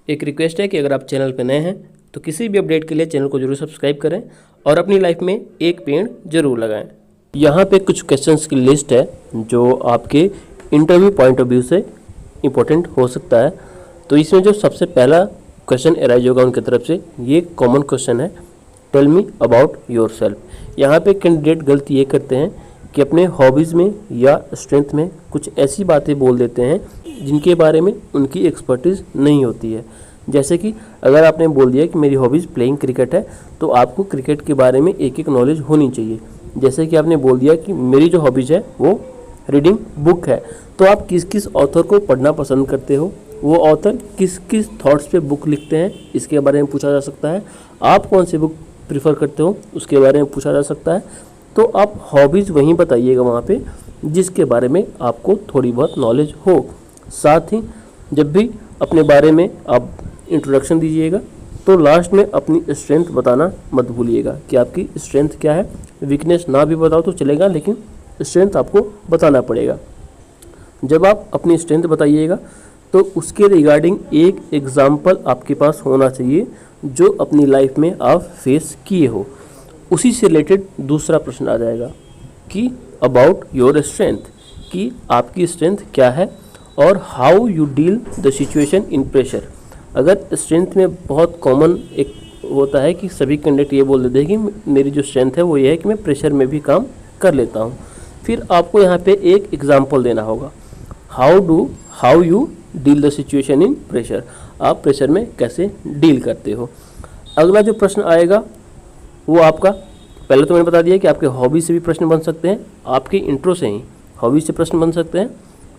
एक रिक्वेस्ट है कि अगर आप चैनल पर नए हैं तो किसी भी अपडेट के लिए चैनल को जरूर सब्सक्राइब करें और अपनी लाइफ में एक पेड़ जरूर लगाएं। यहाँ पे कुछ क्वेश्चंस की लिस्ट है जो आपके इंटरव्यू पॉइंट ऑफ व्यू से इम्पोर्टेंट हो सकता है। तो इसमें जो सबसे पहला क्वेश्चन अराइज होगा उनकी तरफ से, ये कॉमन क्वेश्चन है, tell me about yourself. यहाँ पे कैंडिडेट गलती ये करते हैं कि अपने हॉबीज़ में या स्ट्रेंथ में कुछ ऐसी बातें बोल देते हैं जिनके बारे में उनकी एक्सपर्टीज़ नहीं होती है। जैसे कि अगर आपने बोल दिया कि मेरी हॉबीज़ प्लेइंग क्रिकेट है, तो आपको क्रिकेट के बारे में एक एक नॉलेज होनी चाहिए। जैसे कि आपने बोल दिया कि मेरी जो हॉबीज़ है वो रीडिंग बुक है, तो आप किस किस ऑथर को पढ़ना पसंद करते हो, वो ऑथर किस किस थॉट्स पे बुक लिखते हैं, इसके बारे में पूछा जा सकता है। आप कौन सी बुक प्रीफर करते हो, उसके बारे में पूछा जा सकता है। तो आप हॉबीज़ वहीं बताइएगा वहाँ पे जिसके बारे में आपको थोड़ी बहुत नॉलेज हो। साथ ही जब भी अपने बारे में आप इंट्रोडक्शन दीजिएगा तो लास्ट में अपनी स्ट्रेंथ बताना मत भूलिएगा कि आपकी स्ट्रेंथ क्या है। वीकनेस ना भी बताओ तो चलेगा, लेकिन स्ट्रेंथ आपको बताना पड़ेगा। जब आप अपनी स्ट्रेंथ बताइएगा तो उसके रिगार्डिंग एक एग्जाम्पल आपके पास होना चाहिए जो अपनी लाइफ में आप फेस किए हो। उसी से रिलेटेड दूसरा प्रश्न आ जाएगा कि अबाउट योर स्ट्रेंथ, कि आपकी स्ट्रेंथ क्या है और how you deal the situation in pressure. अगर स्ट्रेंथ में बहुत कॉमन एक होता है कि सभी कैंडिडेट ये बोल देते हैं कि मेरी जो स्ट्रेंथ है वो ये है कि मैं प्रेशर में भी काम कर लेता हूँ। फिर आपको यहाँ पे एक एग्जांपल देना होगा, how you deal the situation in pressure, आप प्रेशर में कैसे डील करते हो। अगला जो प्रश्न आएगा वो आपका, पहले तो मैंने बता दिया कि आपके हॉबी से भी प्रश्न बन सकते हैं, आपके इंट्रो से ही हॉबी से प्रश्न बन सकते हैं,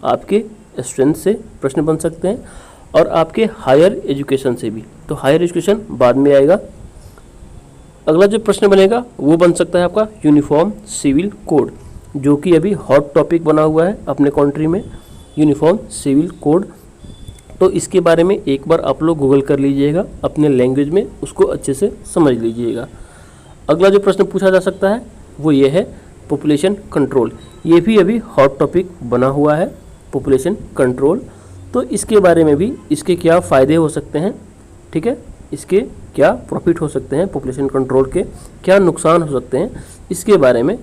आपके स्ट्रेंथ से प्रश्न बन सकते हैं और आपके हायर एजुकेशन से भी। तो हायर एजुकेशन बाद में आएगा। अगला जो प्रश्न बनेगा वो बन सकता है आपका यूनिफॉर्म सिविल कोड, जो कि अभी हॉट टॉपिक बना हुआ है अपने कंट्री में, यूनिफॉर्म सिविल कोड। तो इसके बारे में एक बार आप लोग गूगल कर लीजिएगा, अपने लैंग्वेज में उसको अच्छे से समझ लीजिएगा। अगला जो प्रश्न पूछा जा सकता है वो ये है पॉपुलेशन कंट्रोल, ये भी अभी हॉट टॉपिक बना हुआ है, पॉपुलेशन कंट्रोल। तो इसके बारे में भी, इसके क्या फ़ायदे हो सकते हैं, ठीक है, इसके क्या प्रॉफिट हो सकते हैं, पॉपुलेशन कंट्रोल के क्या नुकसान हो सकते हैं, इसके बारे में,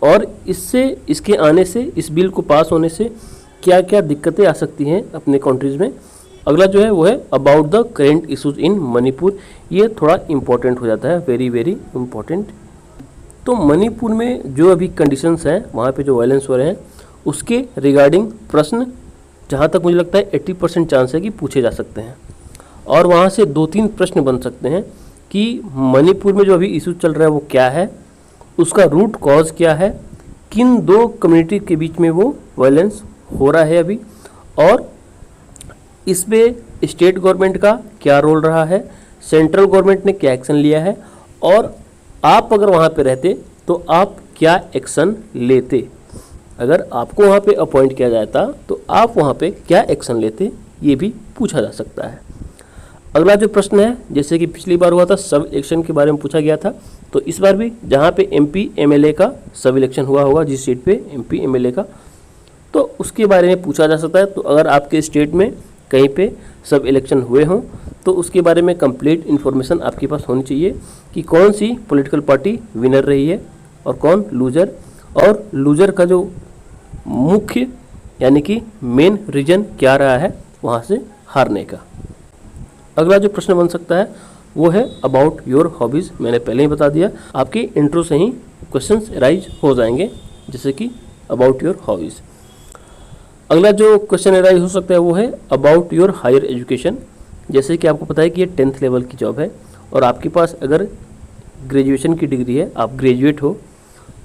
और इससे, इसके आने से, इस बिल को पास होने से क्या क्या दिक्कतें आ सकती हैं अपने कंट्रीज़ में। अगला जो है वो है अबाउट द करेंट इशूज़ इन मणिपुर, ये थोड़ा इम्पोर्टेंट हो जाता है, वेरी वेरी इम्पोर्टेंट। तो मणिपुर में जो अभी कंडीशंस हैं, वहाँ पे जो वायलेंस हो रहे हैं, उसके रिगार्डिंग प्रश्न जहाँ तक मुझे लगता है 80% चांस है कि पूछे जा सकते हैं। और वहाँ से 2-3 प्रश्न बन सकते हैं कि मणिपुर में जो अभी इशू चल रहा है वो क्या है, उसका रूट कॉज क्या है, किन दो कम्युनिटी के बीच में वो वायलेंस हो रहा है अभी, और इसमें स्टेट गवर्नमेंट का क्या रोल रहा है, सेंट्रल गवर्नमेंट ने क्या एक्शन लिया है, और आप अगर वहाँ पे रहते तो आप क्या एक्शन लेते। अगर आपको वहाँ पे अपॉइंट किया जाता तो आप वहाँ पे क्या एक्शन लेते, ये भी पूछा जा सकता है। अगला जो प्रश्न है, जैसे कि पिछली बार हुआ था सब इलेक्शन के बारे में पूछा गया था, तो इस बार भी जहाँ पे MP MLA का सब इलेक्शन हुआ होगा, जिस सीट पे MP MLA का, तो उसके बारे में पूछा जा सकता है। तो अगर आपके स्टेट में कहीं पे सब इलेक्शन हुए हों तो उसके बारे में कंप्लीट इन्फॉर्मेशन आपके पास होनी चाहिए कि कौन सी पॉलिटिकल पार्टी विनर रही है और कौन लूजर, और लूजर का जो मुख्य यानी कि मेन रीजन क्या रहा है वहाँ से हारने का। अगला जो प्रश्न बन सकता है वो है अबाउट योर हॉबीज़, मैंने पहले ही बता दिया, आपके इंट्रो से ही क्वेश्चंस राइज हो जाएंगे, जैसे कि अबाउट योर हॉबीज़। अगला जो क्वेश्चन राइज हो सकता है वो है अबाउट योर हायर एजुकेशन। जैसे कि आपको पता है कि ये 10th लेवल की जॉब है और आपके पास अगर ग्रेजुएशन की डिग्री है, आप ग्रेजुएट हो,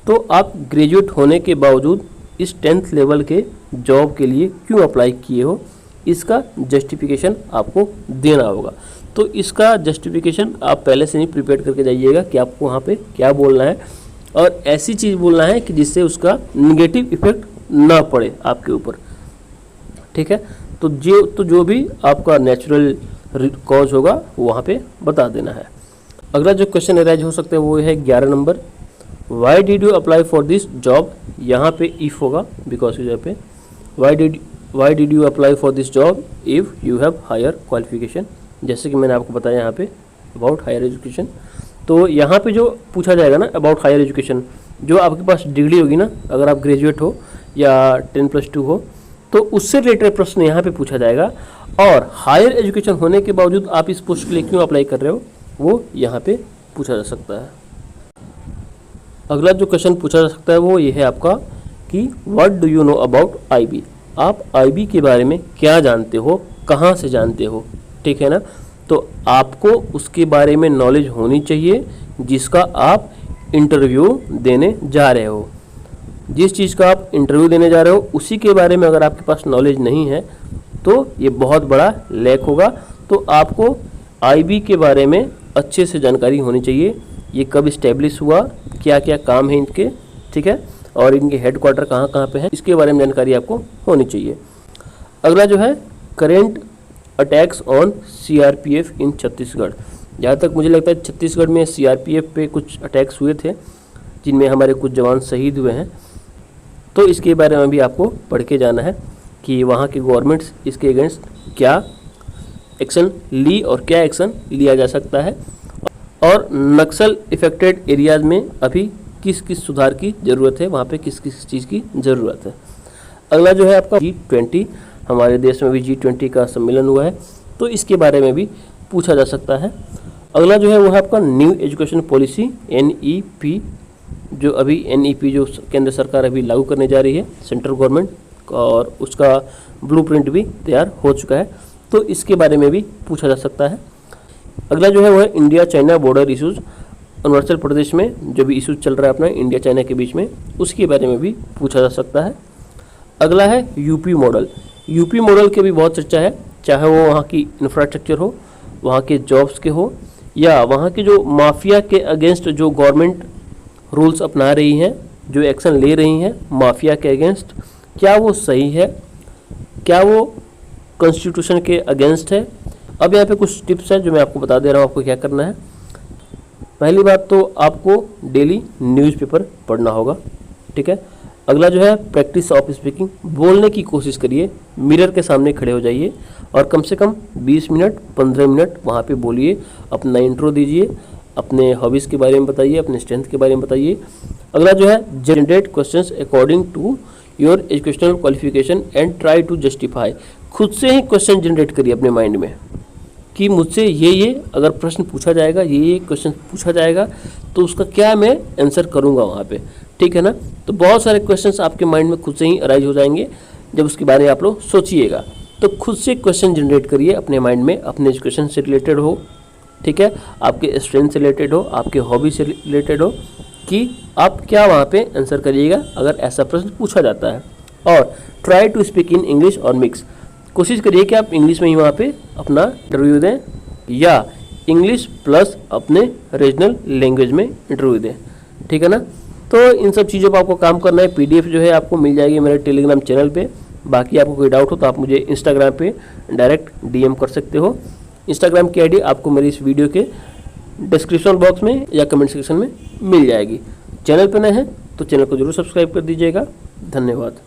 तो आप ग्रेजुएट होने के बावजूद इस 10th लेवल के जॉब के लिए क्यों अप्लाई किए हो, इसका जस्टिफिकेशन आपको देना होगा। तो इसका जस्टिफिकेशन आप पहले से ही प्रिपेयर करके जाइएगा कि आपको वहाँ पे क्या बोलना है, और ऐसी चीज़ बोलना है कि जिससे उसका निगेटिव इफेक्ट ना पड़े आपके ऊपर, ठीक है। तो जो भी आपका नेचुरल कॉज होगा वो वहाँ पे बता देना है। अगला जो क्वेश्चन अराइज हो सकता है वो है 11 number, why did you apply for this job. यहाँ पे इफ़ होगा, बिकॉज यहाँ पे why did you apply for this job if you have higher qualification जैसे कि मैंने आपको बताया यहाँ पे अबाउट हायर एजुकेशन। तो यहाँ पे जो पूछा जाएगा ना अबाउट हायर एजुकेशन, जो आपके पास डिग्री होगी ना, अगर आप ग्रेजुएट हो या 10+2 हो, तो उससे रिलेटेड प्रश्न यहाँ पे पूछा जाएगा। और हायर एजुकेशन होने के बावजूद आप इस पोस्ट के लिए क्यों अप्लाई कर रहे हो, वो यहाँ पे पूछा जा सकता है। अगला जो क्वेश्चन पूछा जा सकता है वो ये है आपका कि what do you know about IB। आप IB के बारे में क्या जानते हो, कहाँ से जानते हो, ठीक है ना। तो आपको उसके बारे में नॉलेज होनी चाहिए जिसका आप इंटरव्यू देने जा रहे हो। जिस चीज़ का आप इंटरव्यू देने जा रहे हो उसी के बारे में अगर आपके पास नॉलेज नहीं है तो ये बहुत बड़ा लैक होगा। तो आपको IB के बारे में अच्छे से जानकारी होनी चाहिए। ये कब इस्टेब्लिश हुआ, क्या क्या काम है इनके, ठीक है, और इनके हेडक्वार्टर कहाँ कहाँ पे है, इसके बारे में जानकारी आपको होनी चाहिए। अगला जो है करेंट अटैक्स ऑन CRPF इन छत्तीसगढ़। जहाँ तक मुझे लगता है छत्तीसगढ़ में CRPF पे कुछ अटैक्स हुए थे जिनमें हमारे कुछ जवान शहीद हुए हैं। तो इसके बारे में भी आपको पढ़ के जाना है कि वहाँ की गवर्नमेंट्स इसके अगेंस्ट क्या एक्शन ली और क्या एक्शन लिया जा सकता है, और नक्सल इफेक्टेड एरियाज में अभी किस किस सुधार की ज़रूरत है, वहाँ पे किस किस चीज़ की ज़रूरत है। अगला जो है आपका G20, हमारे देश में भी G20 का सम्मेलन हुआ है, तो इसके बारे में भी पूछा जा सकता है। अगला जो है वो है आपका न्यू एजुकेशन पॉलिसी NEP, जो अभी NEP जो केंद्र सरकार अभी लागू करने जा रही है, सेंट्रल गवर्नमेंट, और उसका ब्लूप्रिंट भी तैयार हो चुका है, तो इसके बारे में भी पूछा जा सकता है। अगला जो है वो है India China border issues. Arunachal Pradesh में जो भी इशूज़ चल रहा है अपना इंडिया चाइना के बीच में, उसके बारे में भी पूछा जा सकता है। अगला है यूपी मॉडल। यूपी मॉडल की भी बहुत चर्चा है, चाहे वो वहाँ की इंफ्रास्ट्रक्चर हो, वहाँ के जॉब्स के हो, या वहाँ के जो माफिया के अगेंस्ट जो गवर्नमेंट रूल्स अपना रही हैं, जो एक्शन ले रही हैं माफिया के अगेंस्ट, क्या वो सही है, क्या वो कॉन्स्टिट्यूशन के अगेंस्ट है। अब यहाँ पे कुछ टिप्स हैं जो मैं आपको बता दे रहा हूँ आपको क्या करना है। पहली बात तो आपको डेली न्यूज़पेपर पढ़ना होगा, ठीक है। अगला जो है प्रैक्टिस ऑफ स्पीकिंग, बोलने की कोशिश करिए, मिरर के सामने खड़े हो जाइए और कम से कम 20 मिनट 15 मिनट वहाँ पे बोलिए, अपना इंट्रो दीजिए, अपने हॉबीज़ के बारे में बताइए, अपने स्ट्रेंथ के बारे में बताइए। अगला जो है generate questions according to your educational qualification and try to justify. खुद से ही क्वेश्चन जनरेट करिए अपने माइंड में कि मुझसे ये अगर प्रश्न पूछा जाएगा, ये क्वेश्चन पूछा जाएगा, तो उसका क्या मैं आंसर करूँगा वहाँ पे, ठीक है ना। तो बहुत सारे क्वेश्चंस आपके माइंड में खुद से ही अराइज हो जाएंगे जब उसके बारे में आप लोग सोचिएगा। तो खुद से क्वेश्चन जनरेट करिए अपने माइंड में, अपने एजुकेशन से रिलेटेड हो, ठीक है, आपके स्ट्रेंथ से रिलेटेड हो, आपके हॉबी से रिलेटेड हो, कि आप क्या वहाँ पे आंसर करिएगा अगर ऐसा प्रश्न पूछा जाता है। और try to speak in English और मिक्स, कोशिश करिए कि आप इंग्लिश में ही वहाँ पे अपना इंटरव्यू दें या इंग्लिश प्लस अपने रीजनल लैंग्वेज में इंटरव्यू दें, ठीक है ना। तो इन सब चीज़ों पर आपको काम करना है। PDF जो है आपको मिल जाएगी मेरे टेलीग्राम चैनल पे। बाकी आपको कोई डाउट हो तो आप मुझे इंस्टाग्राम पे डायरेक्ट DM कर सकते हो। इंस्टाग्राम की ID आपको मेरी इस वीडियो के डिस्क्रिप्शन बॉक्स में या कमेंट सेक्शन में मिल जाएगी। चैनल पर नए हैं तो चैनल को जरूर सब्सक्राइब कर दीजिएगा। धन्यवाद।